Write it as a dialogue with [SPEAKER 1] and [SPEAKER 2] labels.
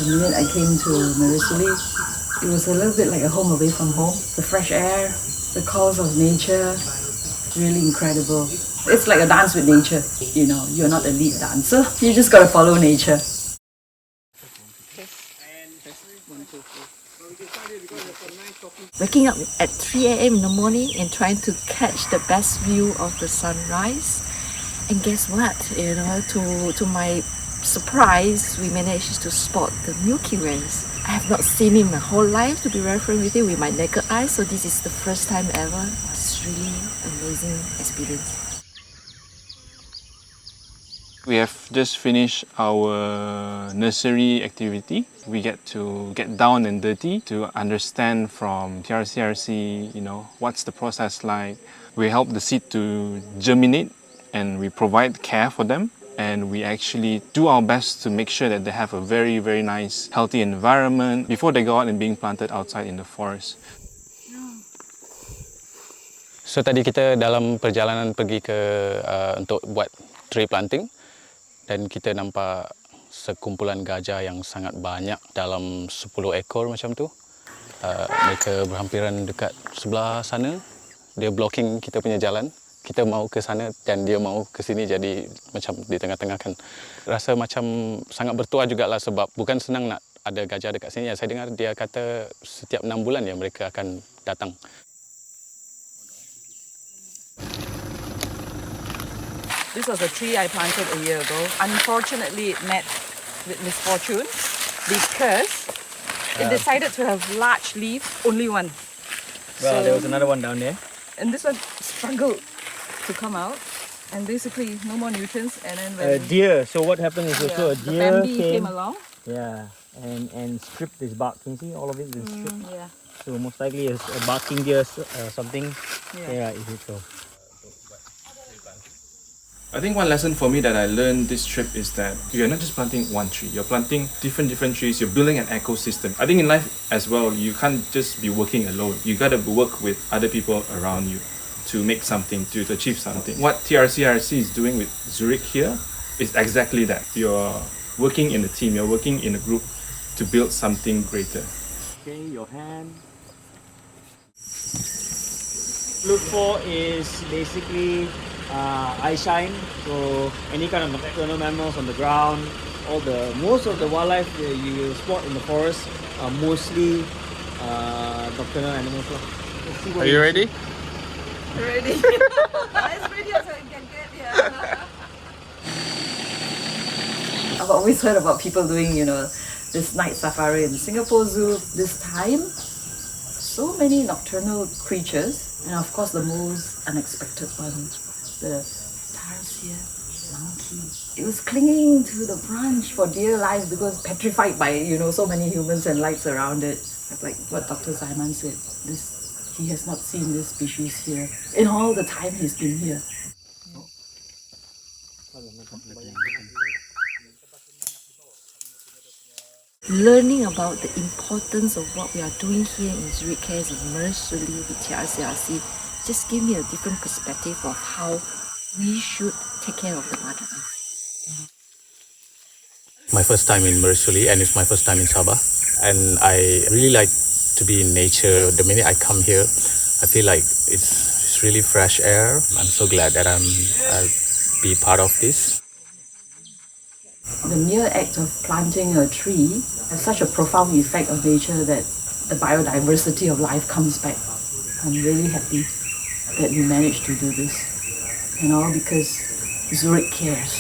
[SPEAKER 1] The minute I came to Marisuli, it was a little bit like a home away from home. The fresh air, the calls of nature, really incredible. It's like a dance with nature. You know, you're not a lead dancer. You just gotta follow nature.
[SPEAKER 2] Waking up at 3 a.m. in the morning and trying to catch the best view of the sunrise. And guess what? You know, to my surprise, we managed to spot the Milky Ways. I have not seen it my whole life, to be very frank with you, with my naked eye. So this is the first time ever. It's really amazing experience.
[SPEAKER 3] We have just finished our nursery activity. We get to get down and dirty to understand from TRCRC, what's the process like. We help the seed to germinate and we provide care for them. And we actually do our best to make sure that they have a very, very nice, healthy environment before they go out and being planted outside in the forest.
[SPEAKER 4] So tadi kita dalam perjalanan pergi ke untuk buat tree planting. Dan kita nampak sekumpulan gajah yang sangat banyak dalam 10 ekor macam tu. Mereka berhampiran dekat sebelah sana. Dia blocking kita punya jalan. Kita mau ke sana dan dia mau ke sini, jadi macam di tengah-tengah kan. Rasa macam sangat bertuah jugalah sebab bukan senang nak ada gajah dekat sini. Saya dengar dia kata setiap 6 bulan ya mereka akan datang.
[SPEAKER 1] This was a tree I planted a year ago. Unfortunately, it met with misfortune because it decided to have large leaves, only one.
[SPEAKER 5] Well, there was another one down there.
[SPEAKER 1] And this one struggled to come out. And basically, no more nutrients. And then when
[SPEAKER 5] Deer. So what happened is also a
[SPEAKER 1] the
[SPEAKER 5] deer
[SPEAKER 1] Bambi came along.
[SPEAKER 5] Yeah, and stripped this bark. Can you see all of it is stripped?
[SPEAKER 1] Yeah.
[SPEAKER 5] So most likely it's a barking deer, something.
[SPEAKER 1] Yeah.
[SPEAKER 5] Is it so?
[SPEAKER 3] I think one lesson for me that I learned this trip is that you're not just planting one tree, you're planting different trees, you're building an ecosystem. I think in life as well, you can't just be working alone. You gotta work with other people around you to make something, to achieve something. What TRCRC is doing with Zurich here is exactly that. You're working in a team, you're working in a group to build something greater.
[SPEAKER 5] Okay, your hand. Look for is basically eye shine. So any kind of nocturnal mammals on the ground, most of the wildlife that you will spot in the forest are mostly nocturnal animals.
[SPEAKER 3] Are you ready?
[SPEAKER 1] Ready. As ready as I can get, yeah. I've always heard about people doing, this night safari in the Singapore Zoo. This time, so many nocturnal creatures, and of course the most unexpected one, the tarsier monkey. It was clinging to the branch for dear life because petrified by, so many humans and lights around it. Like what Dr. Simon said, he has not seen this species here in all the time he's been here.
[SPEAKER 2] Learning about the importance of what we are doing here in Zurich Cares and Marisuli with TRCRC just gave me a different perspective of how we should take care of the Mother Earth.
[SPEAKER 4] My first time in Marisuli and it's my first time in Sabah. And I really like to be in nature. The minute I come here, I feel like it's really fresh air. I'm so glad that I'll be part of this.
[SPEAKER 1] The mere act of planting a tree has such a profound effect on nature that the biodiversity of life comes back. I'm really happy that we managed to do this, and all because Zurich cares.